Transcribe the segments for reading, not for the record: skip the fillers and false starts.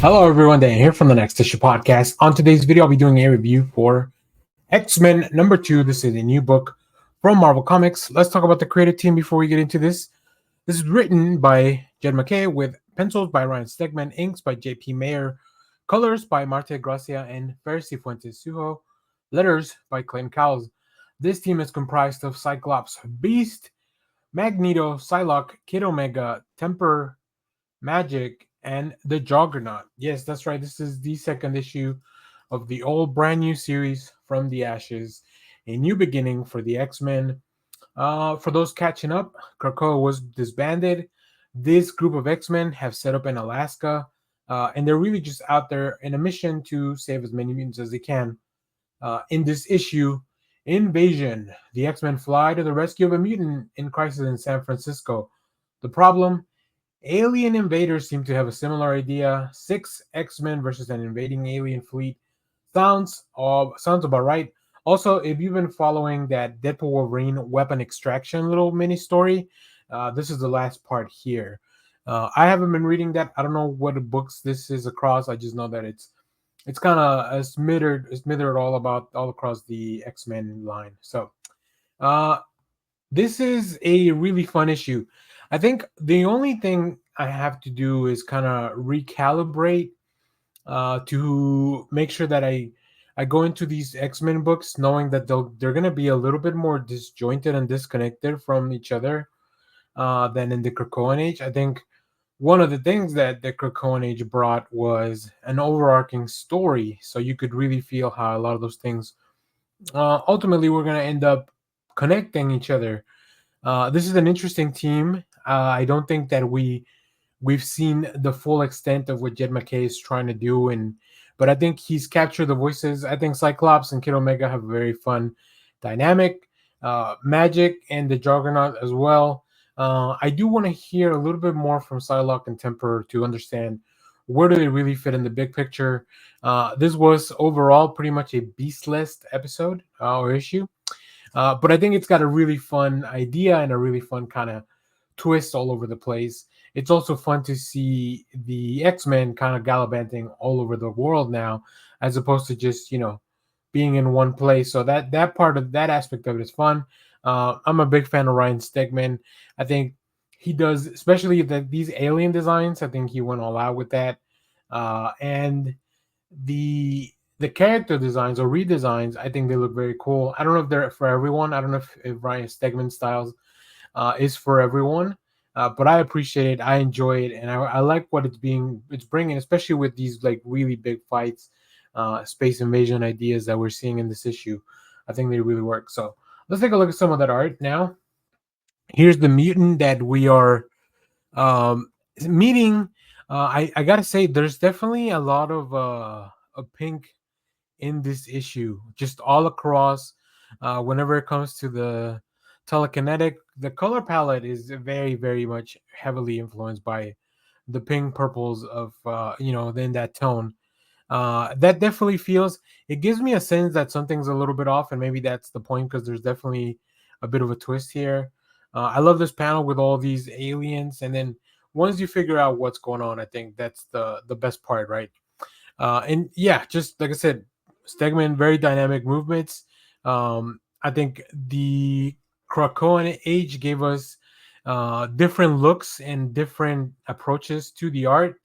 Hello everyone, Dan here from the Next Issue Podcast. On today's video, I'll be doing a review for X-Men number 2. This is a new book from Marvel Comics. Let's talk about the creative team before we get into this. This is written by MacKay with pencils by Ryan Stegman, inks by J.P. Mayer, colors by Marte, Gracia, and Fersi Fuentes Sujo, letters by Clayton Cowles. This team is comprised of Cyclops, Beast, Magneto, Psylocke, Kid Omega, Temper, Magic, and the Juggernaut. Yes, that's right. This is the second issue of the old brand new series From the Ashes, a new beginning for the X-Men. For those catching up, Krakoa was disbanded. This group of X-Men have set up in Alaska, and they're really just out there in a mission to save as many mutants as they can. In this issue, Invasion, the X-Men fly to the rescue of a mutant in crisis in San Francisco. The problem? Alien invaders seem to have a similar idea. 6 X-Men versus an invading alien fleet. Sounds about right. Also, if you've been following that Deadpool Wolverine weapon extraction little mini story, this is the last part here. I haven't been reading that. I don't know what books this is across. I just know that it's kind of smittered all across the X-Men line. So, this is a really fun issue. I think the only thing I have to do is kind of recalibrate to make sure that I go into these X-Men books knowing that they're going to be a little bit more disjointed and disconnected from each other than in the Krakoan Age. I think one of the things that the Krakoan Age brought was an overarching story, so you could really feel how a lot of those things ultimately were going to end up connecting each other. This is an interesting team. I don't think that we've seen the full extent of what MacKay is trying to do, but I think he's captured the voices. I think Cyclops and Kid Omega have a very fun dynamic. Magic and the Juggernaut as well. I do want to hear a little bit more from Psylocke and Temper to understand where do they really fit in the big picture. This was overall pretty much a beast-less episode or issue. But I think it's got a really fun idea and a really fun kind of twist all over the place. It's also fun to see the X-Men kind of gallivanting all over the world now, as opposed to just, being in one place. So that part of that aspect of it is fun. I'm a big fan of Ryan Stegman. I think he does, especially these alien designs. I think he went all out with that. And the character designs or redesigns, I think they look very cool. I don't know if they're for everyone. I don't know if Ryan Stegman styles is for everyone, but I appreciate it. I enjoy it, and I like what it's bringing, especially with these like really big fights, space invasion ideas that we're seeing in this issue. I think they really work. So let's take a look at some of that art now. Here's the mutant that we are meeting. I gotta say, there's definitely a lot of pink in this issue, just all across. Whenever it comes to the telekinetic, the color palette is very, very much heavily influenced by the pink purples of in that tone. That definitely feels. It gives me a sense that something's a little bit off, and maybe that's the point because there's definitely a bit of a twist here. I love this panel with all these aliens, and then once you figure out what's going on, I think that's the best part, right? And yeah, just like I said, Stegman, very dynamic movements. I think the Krakoan Age gave us different looks and different approaches to the art.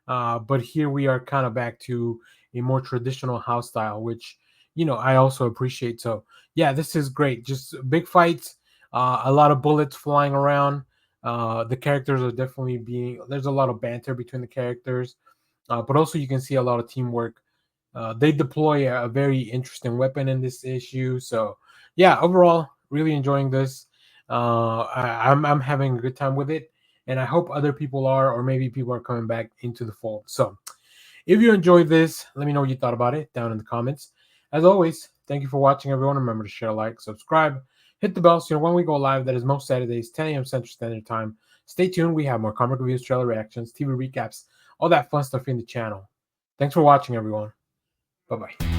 But here we are kind of back to a more traditional house style, which, I also appreciate. So yeah, this is great. Just big fights, a lot of bullets flying around. The characters are definitely there's a lot of banter between the characters, but also you can see a lot of teamwork. They deploy a very interesting weapon in this issue. So yeah, overall, really enjoying this. I'm having a good time with it, and I hope other people are, or maybe people are coming back into the fold. So if you enjoyed this, let me know what you thought about it down in the comments. As always, thank you for watching, everyone. Remember to share, like, subscribe, hit the bell so when we go live. That is most Saturdays, 10 a.m. Central Standard Time. Stay tuned. We have more comic reviews, trailer reactions, TV recaps, all that fun stuff in the channel. Thanks for watching, everyone. Bye-bye.